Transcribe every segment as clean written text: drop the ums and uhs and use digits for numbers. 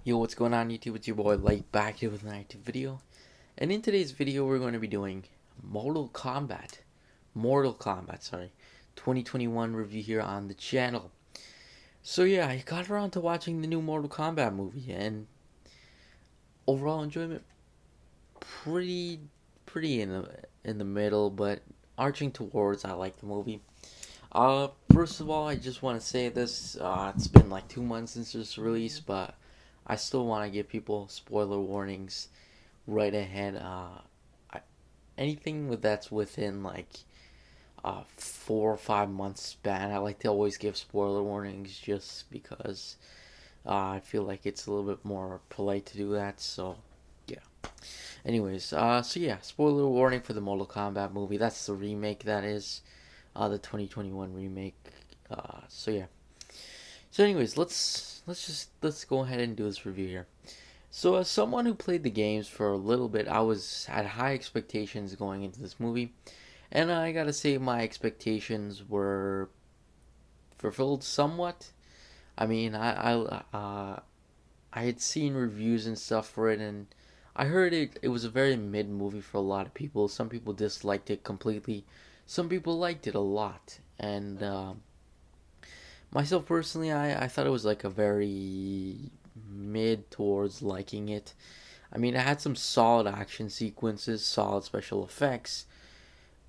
Yo, what's going on YouTube? It's your boy Light back here with an active video. And in today's video we're going to be doing Mortal Kombat, sorry, 2021 review here on the channel. So yeah, I got around to watching the new Mortal Kombat movie and overall enjoyment pretty in the middle, but arching towards I like the movie. First of all, I just want to say this. It's been like 2 months since its release, but I still want to give people spoiler warnings right ahead. I, anything that's within like 4 or 5 months span, I like to always give spoiler warnings just because I feel like it's a little bit more polite to do that. So yeah. Anyways, so yeah, spoiler warning for the Mortal Kombat movie. That's the remake. That is, the 2021 remake. So yeah. So anyways, let's go ahead and do this review here. So as someone who played the games for a little bit, I was had high expectations going into this movie, and I gotta say my expectations were fulfilled somewhat. I mean, I had seen reviews and stuff for it, and I heard it was a very mid movie for a lot of people. Some people disliked it completely, some people liked it a lot, and myself personally, I thought it was like a very mid towards liking it. I mean, it had some solid action sequences, solid special effects,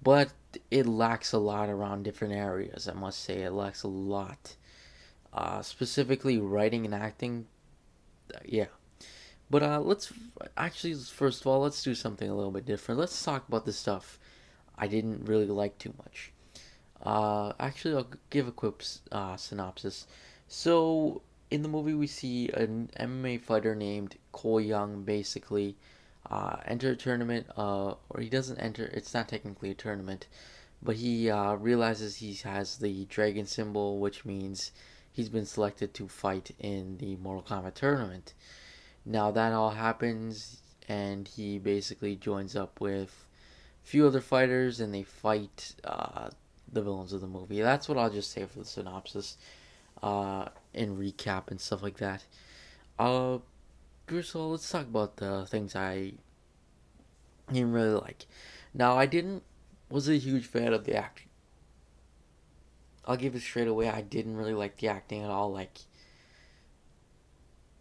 but it lacks a lot around different areas. I must say, it lacks a lot. Specifically, writing and acting. Yeah, but let's actually first of all let's do something a little bit different. Let's talk about the stuff I didn't really like too much. Actually, I'll give a quick synopsis. So, in the movie, we see an MMA fighter named Cole Young basically enter a tournament, or he doesn't enter, it's not technically a tournament, but he realizes he has the dragon symbol, which means he's been selected to fight in the Mortal Kombat tournament. Now, that all happens, and he basically joins up with a few other fighters, and they fight the villains of the movie. That's what I'll just say for the synopsis, and recap and stuff like that. Uh, First of all, let's talk about the things I didn't really like. Now, I didn't was a huge fan of the acting. I'll give it straight away. I didn't really like the acting at all. Like,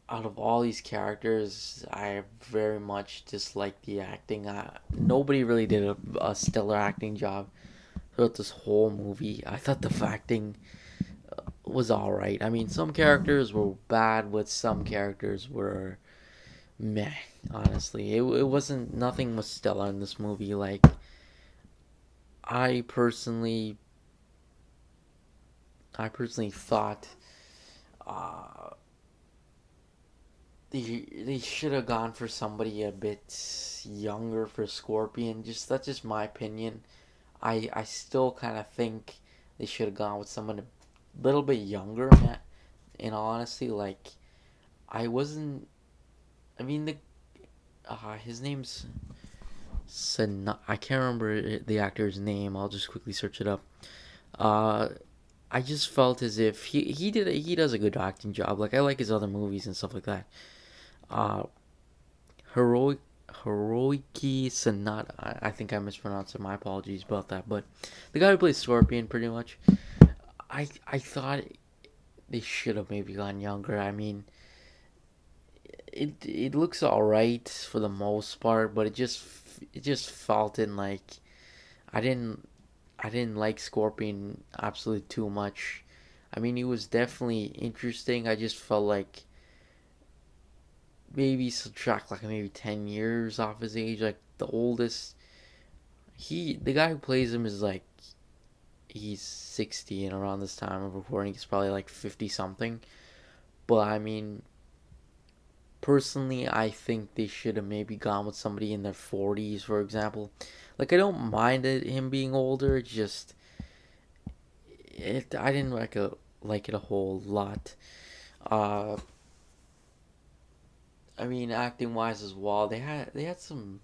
out of all these characters, I very much disliked the acting. Nobody really did a stellar acting job throughout this whole movie. I thought the acting was alright. I mean, some characters were bad, but some characters were meh. Honestly, it wasn't nothing was stellar in this movie. Like, I personally, I personally thought uh, they should have gone for somebody a bit younger for Scorpion. Just that's just my opinion. I still kind of think they should have gone with someone a little bit younger. In all honesty, like I wasn't. I mean the his name's I can't remember the actor's name. I'll just quickly search it up. Uh, I just felt as if he does a good acting job. Like I like his other movies and stuff like that. Uh, heroic Hiroiki Sanada. I think I mispronounced it. My apologies about that. But the guy who plays Scorpion, pretty much. I thought they should have maybe gone younger. I mean, it looks alright for the most part, but it just felt in like I didn't I didn't like Scorpion absolutely too much. I mean, he was definitely interesting. I just felt like maybe subtract like maybe 10 years off his age. Like the oldest, the guy who plays him is like he's 60, and around this time of recording, he's probably like 50 something. But I mean, personally, I think they should have maybe gone with somebody in their 40s, for example. Like I don't mind him being older. It's just I didn't like it a whole lot. Uh, I mean, acting wise as well, they had some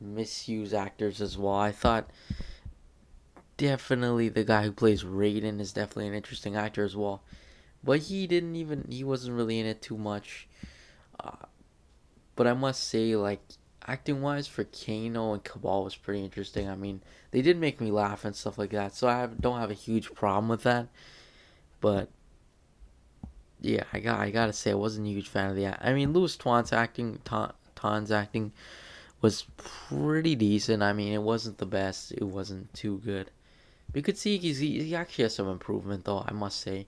misuse actors as well. I thought definitely the guy who plays Raiden is definitely an interesting actor as well, but he wasn't really in it too much. But I must say, like, acting wise for Kano and Cabal was pretty interesting. I mean, they did make me laugh and stuff like that, so don't have a huge problem with that. But yeah, I gotta say I wasn't a huge fan of the. I mean, Louis Ton's acting was pretty decent. I mean, it wasn't the best. It wasn't too good. We could see he actually has some improvement, though. I must say.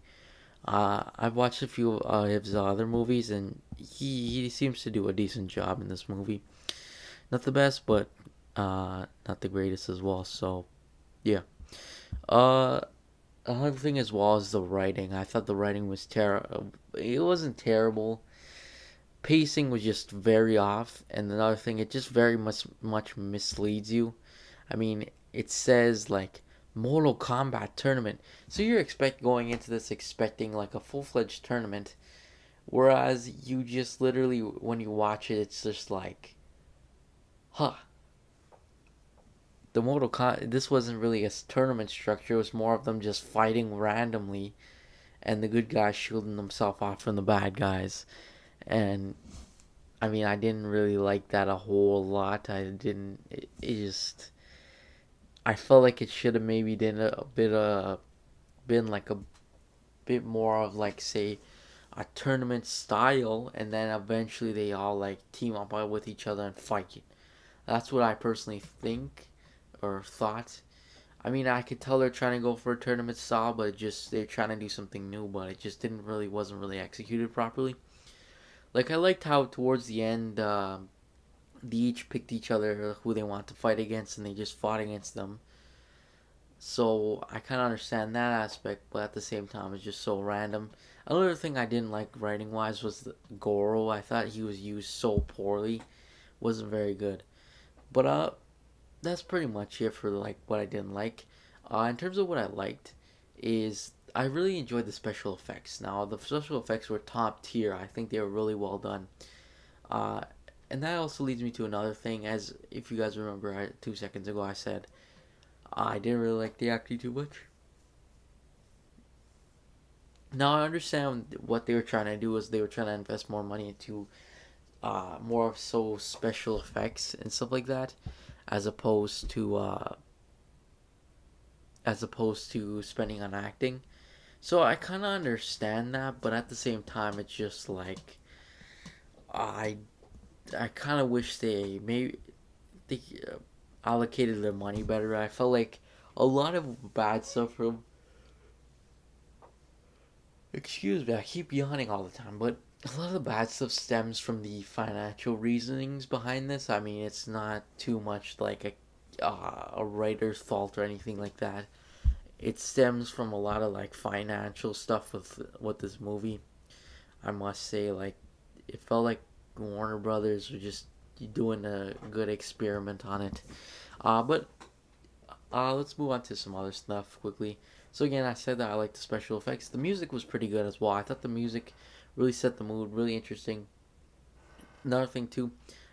I've watched a few of his other movies, and he seems to do a decent job in this movie. Not the best, but not the greatest as well. So yeah. Uh, Another thing as well is the writing. I thought the writing was terrible. It wasn't terrible. Pacing was just very off, and another thing, it just very much misleads you. I mean, it says like Mortal Kombat tournament, so you're going into this expecting like a full fledged tournament, whereas you just literally when you watch it, it's just like, huh. This wasn't really a tournament structure. It was more of them just fighting randomly, and the good guys shielding themselves off from the bad guys. And I mean, I didn't really like that a whole lot. I didn't. It just. I felt like it should have maybe been like a bit more of like say a tournament style, and then eventually they all like team up with each other and fight. That's what I personally think or thought. I mean, I could tell they're trying to go for a tournament style, but just they're trying to do something new, but it just didn't really wasn't really executed properly. Like I liked how towards the end, they each picked each other who they want to fight against, and they just fought against them. So I kind of understand that aspect, but at the same time, it's just so random. Another thing I didn't like writing wise was Goro. I thought he was used so poorly, wasn't very good. But that's pretty much it for like what I didn't like. In terms of what I liked, is I really enjoyed the special effects. Now the special effects were top tier. I think they were really well done. Uh, and that also leads me to another thing. As if you guys remember, 2 seconds ago I said I didn't really like the acting too much. Now I understand what they were trying to do is they were trying to invest more money into more of so special effects and stuff like that, as opposed to spending on acting. So I kind of understand that, but at the same time, it's just like I I kind of wish they allocated their money better. I felt like a lot of bad stuff from. Excuse me, I keep yawning all the time, but a lot of the bad stuff stems from the financial reasonings behind this. I mean, it's not too much like a writer's fault or anything like that. It stems from a lot of like financial stuff with this movie. I must say, like, it felt like Warner Brothers were just doing a good experiment on it. But let's move on to some other stuff quickly. So again, I said that I liked the special effects. The music was pretty good as well. I thought the music really set the mood, really interesting. Another thing too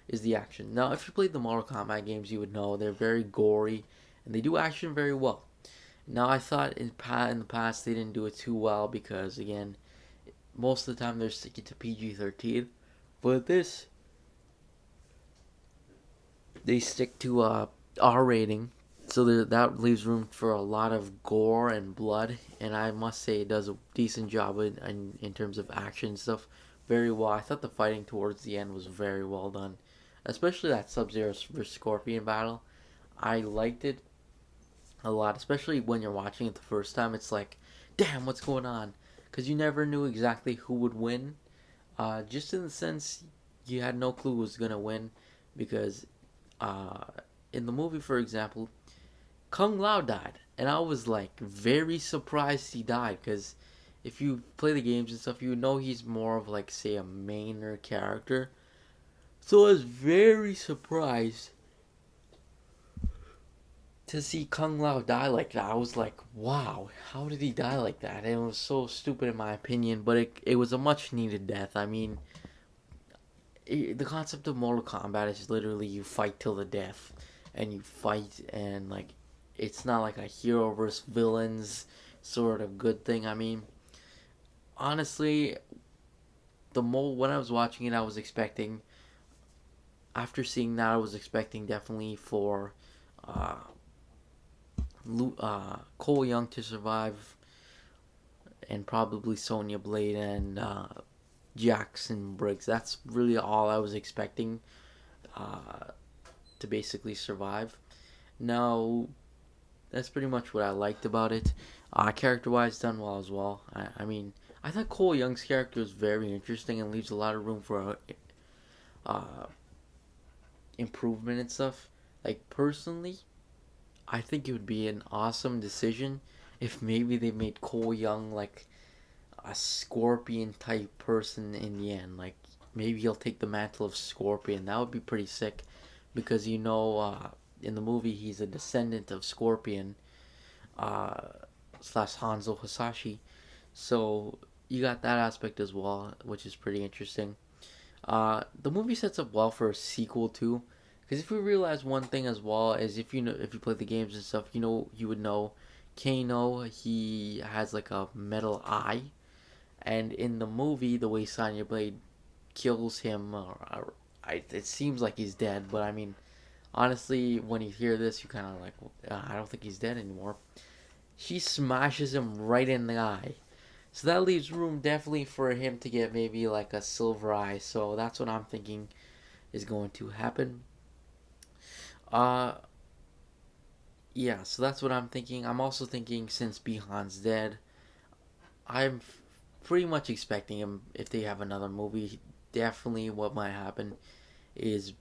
is the action. Now, if you played the Mortal Kombat games, you would know they're very gory and they do action very well. Now, I thought in the past they didn't do it too well because again, most of the time they're sticking to PG-13, but this they stick to R rating, so that leaves room for a lot of gore and blood. And I must say, it does a decent job in terms of action stuff. Very well. I thought the fighting towards the end was very well done, especially that Sub Zero vs Scorpion battle. I liked it a lot, especially when you're watching it the first time. It's like, damn, what's going on? Because you never knew exactly who would win. Just in the sense, you had no clue who was gonna win, because uh, in the movie, for example, Kung Lao died, and I was like very surprised he died because if you play the games and stuff, you know he's more of like say a mainer character. So I was very surprised to see Kung Lao die like that. I was like, wow, how did he die like that? And it was so stupid in my opinion, but it was a much needed death. I mean, the concept of Mortal Kombat is literally you fight till the death, and you fight, and like it's not like a hero versus villains sort of good thing. I mean, honestly, when I was watching it, I was expecting, after seeing that, I was expecting definitely for uh, Cole Young to survive, and probably Sonya Blade and Jackson Briggs. That's really all I was expecting uh, to basically survive. Now, that's pretty much what I liked about it. Character wise, done well as well. I mean, I thought Cole Young's character was very interesting and leaves a lot of room for uh, improvement and stuff. Like, personally, I think it would be an awesome decision if maybe they made Cole Young like a Scorpion type person in the end. Like, maybe he'll take the mantle of Scorpion. That would be pretty sick, because in the movie he's a descendant of Scorpion, uh, slash Hanzo Hasashi. So you got that aspect as well, which is pretty interesting. The movie sets up well for a sequel too, because if we realize one thing as well is, if you play the games and stuff, you would know Kano, he has like a metal eye, and in the movie the way Sonya Blade kills him, it seems like he's dead, but I mean, honestly, when you hear this, you kind of like, I don't think he's dead anymore. She smashes him right in the eye. So that leaves room definitely for him to get maybe like a silver eye. So that's what I'm thinking is going to happen. Uh yeah, so that's what I'm thinking. I'm also thinking, since Bihan's dead, I'm pretty much expecting him, if they have another movie, definitely what might happen is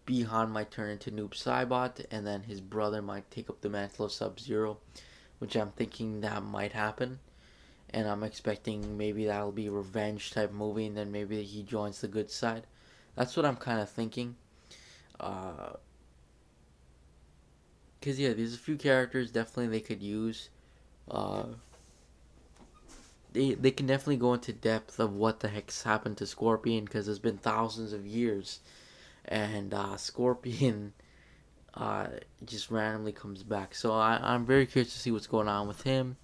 Bihan might turn into Noob Saibot, and then his brother might take up the mantle of Sub-Zero, which I'm thinking that might happen. And I'm expecting maybe that'll be a revenge type movie, and then maybe he joins the good side. That's what I'm kind of thinking. Uh, Cause yeah, there's a few characters definitely they could use. Uh, they can definitely go into depth of what the heck's happened to Scorpion, because it's been thousands of years, and Scorpion uh, just randomly comes back. So I'm very curious to see what's going on with him.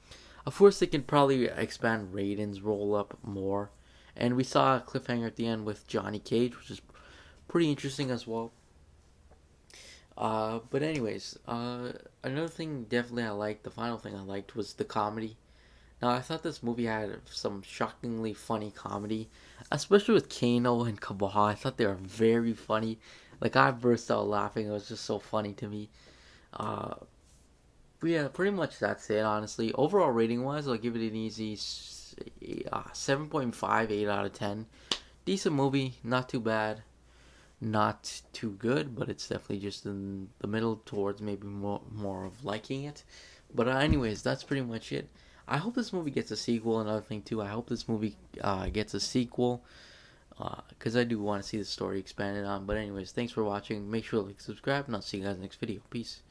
Of course, they can probably expand Raiden's roll up more. And we saw a cliffhanger at the end with Johnny Cage, which is pretty interesting as well. But anyways, another thing definitely I liked, the final thing I liked, was the comedy. Now, I thought this movie had some shockingly funny comedy, especially with Kano and Kabah. I thought they were very funny. Like, I burst out laughing. It was just so funny to me. Uh, but yeah, pretty much that's it, honestly. Overall rating wise, I'll give it an easy 7.5, 8 out of 10. Decent movie, not too bad, not too good, but it's definitely just in the middle towards maybe more of liking it. But anyways, that's pretty much it. I hope this movie gets a sequel. Another thing too, I hope this movie gets a sequel, because I do want to see the story expanded on. But anyways, thanks for watching. Make sure to like, subscribe, and I'll see you guys next video. Peace.